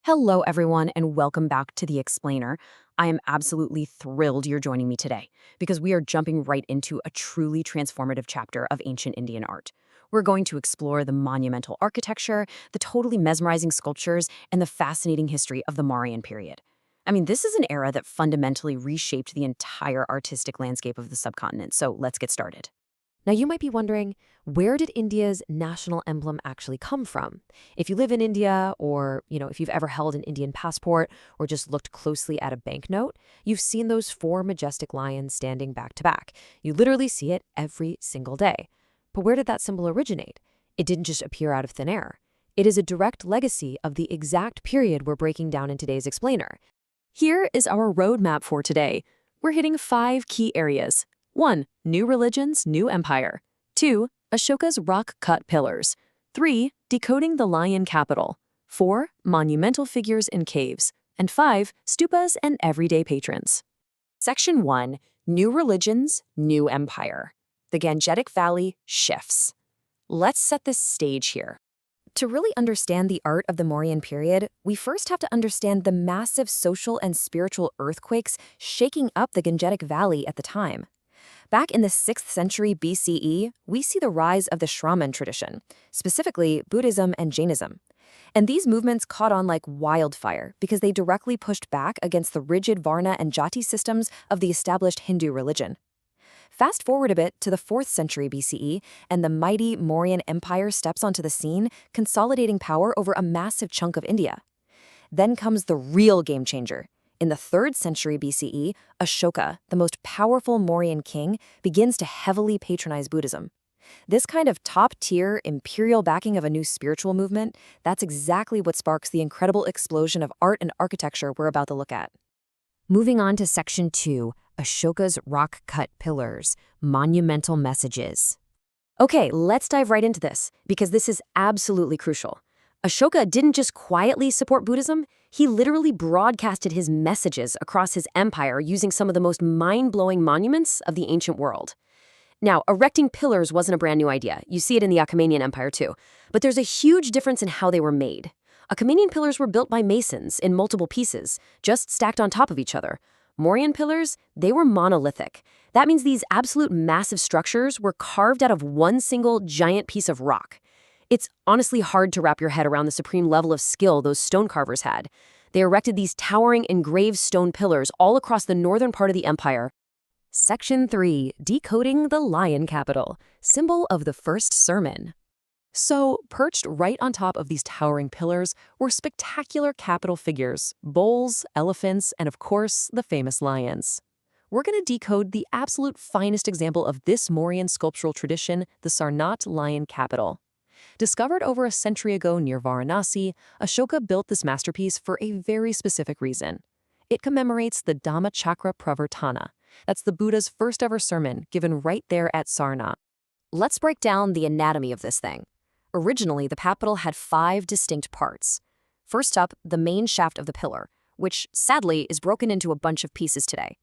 Hello, everyone, and welcome back to The Explainer. I am absolutely thrilled you're joining me today because we are jumping right into a truly transformative chapter of ancient Indian art. We're going to explore the monumental architecture, the totally mesmerizing sculptures, and the fascinating history of the Mauryan period. This is an era that fundamentally reshaped the entire artistic landscape of the subcontinent, so let's get started. Now, you might be wondering, where did India's national emblem actually come from? If you live in India, or, if you've ever held an Indian passport or just looked closely at a banknote, you've seen those four majestic lions standing back to back. You literally see it every single day. But where did that symbol originate? It didn't just appear out of thin air. It is a direct legacy of the exact period we're breaking down in today's explainer. Here is our roadmap for today. We're hitting 5 key areas. 1. New religions, new empire. 2. Ashoka's rock-cut pillars. 3. Decoding the Lion Capital. 4. Monumental figures in caves. And 5. Stupas and everyday patrons. Section 1. New religions, new empire. The Gangetic Valley shifts. Let's set the stage here. To really understand the art of the Mauryan period, we first have to understand the massive social and spiritual earthquakes shaking up the Gangetic Valley at the time. Back in the 6th century BCE, we see the rise of the Shraman tradition, specifically Buddhism and Jainism. And these movements caught on like wildfire because they directly pushed back against the rigid Varna and Jati systems of the established Hindu religion. Fast forward a bit to the 4th century BCE, and the mighty Mauryan Empire steps onto the scene, consolidating power over a massive chunk of India. Then comes the real game changer. In the 3rd century BCE, Ashoka, the most powerful Mauryan king, begins to heavily patronize Buddhism. This kind of top-tier imperial backing of a new spiritual movement, that's exactly what sparks the incredible explosion of art and architecture we're about to look at. Moving on to Section 2, Ashoka's rock-cut pillars, monumental messages. Okay, let's dive right into this, because this is absolutely crucial. Ashoka didn't just quietly support Buddhism, he literally broadcasted his messages across his empire using some of the most mind-blowing monuments of the ancient world. Now, erecting pillars wasn't a brand new idea. You see it in the Achaemenian Empire too. But there's a huge difference in how they were made. Achaemenian pillars were built by masons in multiple pieces, just stacked on top of each other. Mauryan pillars, they were monolithic. That means these absolute massive structures were carved out of one single giant piece of rock. It's honestly hard to wrap your head around the supreme level of skill those stone carvers had. They erected these towering engraved stone pillars all across the northern part of the empire. Section 3. Decoding the Lion Capital, symbol of the first sermon. So, perched right on top of these towering pillars were spectacular capital figures, bulls, elephants, and of course, the famous lions. We're going to decode the absolute finest example of this Mauryan sculptural tradition, the Sarnath Lion Capital. Discovered over a century ago near Varanasi, Ashoka built this masterpiece for a very specific reason. It commemorates the Dhammachakra Pravartana. That's the Buddha's first ever sermon given right there at Sarnath. Let's break down the anatomy of this thing. Originally, the capital had 5 distinct parts. First up, the main shaft of the pillar, which sadly is broken into a bunch of pieces today.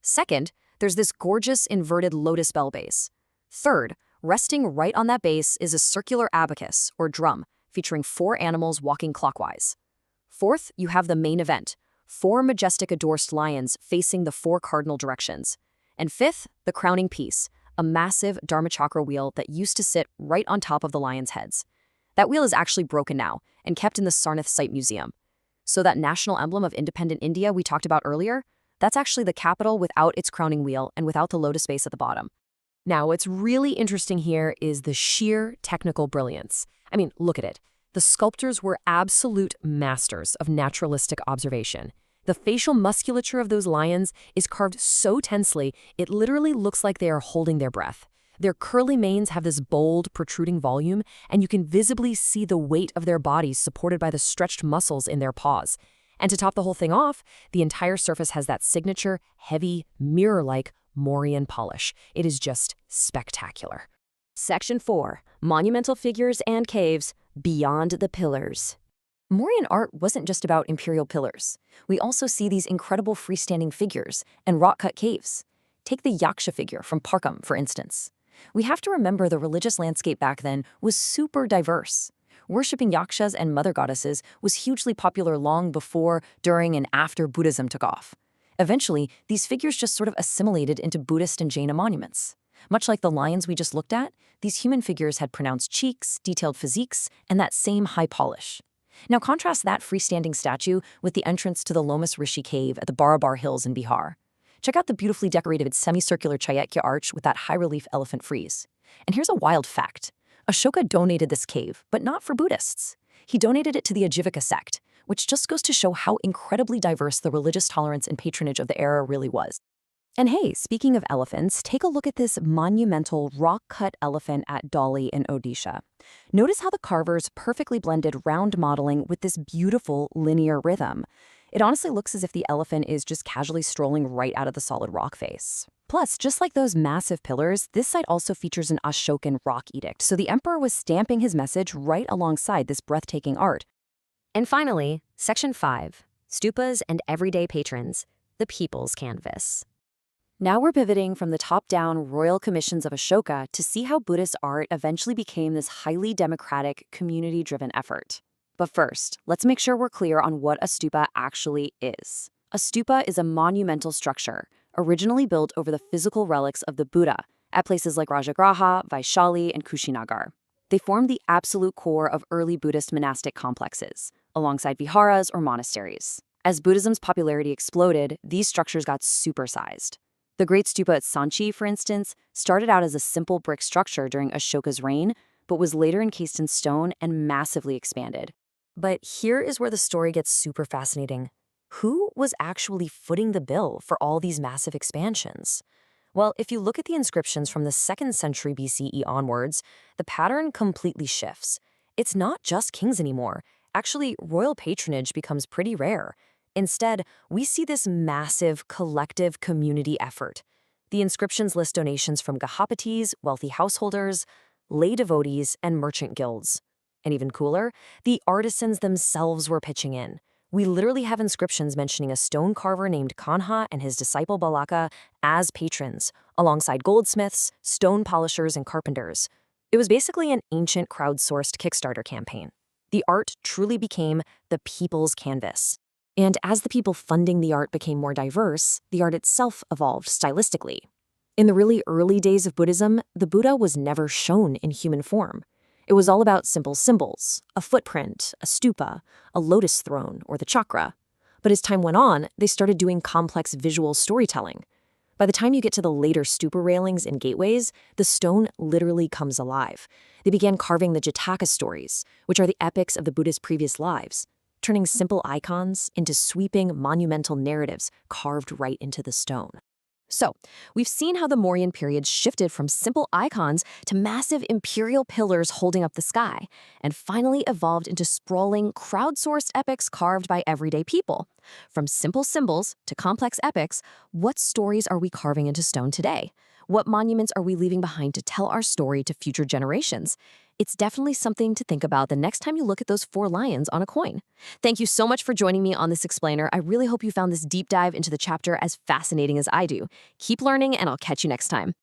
Second, there's this gorgeous inverted lotus bell base. Third, resting right on that base is a circular abacus, or drum, featuring 4 animals walking clockwise. Fourth, you have the main event, 4 majestic adorsed lions facing the 4 cardinal directions. And fifth, the crowning piece, a massive Dhammachakra wheel that used to sit right on top of the lions' heads. That wheel is actually broken now and kept in the Sarnath Site Museum. So that national emblem of independent India we talked about earlier, that's actually the capital without its crowning wheel and without the lotus base at the bottom. Now, what's really interesting here is the sheer technical brilliance. Look at it. The sculptors were absolute masters of naturalistic observation. The facial musculature of those lions is carved so tensely, it literally looks like they are holding their breath. Their curly manes have this bold, protruding volume, and you can visibly see the weight of their bodies supported by the stretched muscles in their paws. And to top the whole thing off, the entire surface has that signature, heavy, mirror-like Morian polish. It is just spectacular. Section 4. Monumental figures and caves beyond the pillars. Mauryan art wasn't just about imperial pillars. We also see these incredible freestanding figures and rock-cut caves. Take the Yaksha figure from Parkam, for instance. We have to remember the religious landscape back then was super diverse. Worshipping yakshas and mother goddesses was hugely popular long before, during, and after Buddhism took off. Eventually, these figures just sort of assimilated into Buddhist and Jaina monuments. Much like the lions we just looked at, these human figures had pronounced cheeks, detailed physiques, and that same high polish. Now contrast that freestanding statue with the entrance to the Lomas Rishi cave at the Barabar Hills in Bihar. Check out the beautifully decorated semicircular Chaitya arch with that high-relief elephant frieze. And here's a wild fact. Ashoka donated this cave, but not for Buddhists. He donated it to the Ajivika sect, which just goes to show how incredibly diverse the religious tolerance and patronage of the era really was. And hey, speaking of elephants, take a look at this monumental rock-cut elephant at Dolly in Odisha. Notice how the carvers perfectly blended round modeling with this beautiful linear rhythm. It honestly looks as if the elephant is just casually strolling right out of the solid rock face. Plus, just like those massive pillars, this site also features an Ashokan rock edict, so the emperor was stamping his message right alongside this breathtaking art. And finally, Section 5, Stupas and Everyday Patrons, the People's Canvas. Now we're pivoting from the top-down royal commissions of Ashoka to see how Buddhist art eventually became this highly democratic, community-driven effort. But first, let's make sure we're clear on what a stupa actually is. A stupa is a monumental structure, originally built over the physical relics of the Buddha at places like Rajagraha, Vaishali, and Kushinagar. They formed the absolute core of early Buddhist monastic complexes, alongside viharas or monasteries. As Buddhism's popularity exploded, these structures got supersized. The Great Stupa at Sanchi, for instance, started out as a simple brick structure during Ashoka's reign, but was later encased in stone and massively expanded. But here is where the story gets super fascinating. Who was actually footing the bill for all these massive expansions? Well, if you look at the inscriptions from the 2nd century BCE onwards, the pattern completely shifts. It's not just kings anymore. Actually, royal patronage becomes pretty rare. Instead, we see this massive, collective community effort. The inscriptions list donations from Gahapatis, wealthy householders, lay devotees, and merchant guilds. And even cooler, the artisans themselves were pitching in. We literally have inscriptions mentioning a stone carver named Kanha and his disciple Balaka as patrons, alongside goldsmiths, stone polishers, and carpenters. It was basically an ancient crowdsourced Kickstarter campaign. The art truly became the people's canvas. And as the people funding the art became more diverse, the art itself evolved stylistically. In the really early days of Buddhism, the Buddha was never shown in human form. It was all about simple symbols, a footprint, a stupa, a lotus throne, or the chakra. But as time went on, they started doing complex visual storytelling. By the time you get to the later stupa railings and gateways, the stone literally comes alive. They began carving the Jataka stories, which are the epics of the Buddha's previous lives, turning simple icons into sweeping, monumental narratives carved right into the stone. So, we've seen how the Mauryan period shifted from simple icons to massive imperial pillars holding up the sky, and finally evolved into sprawling, crowdsourced epics carved by everyday people. From simple symbols to complex epics, what stories are we carving into stone today? What monuments are we leaving behind to tell our story to future generations? It's definitely something to think about the next time you look at those 4 lions on a coin. Thank you so much for joining me on this explainer. I really hope you found this deep dive into the chapter as fascinating as I do. Keep learning, and I'll catch you next time.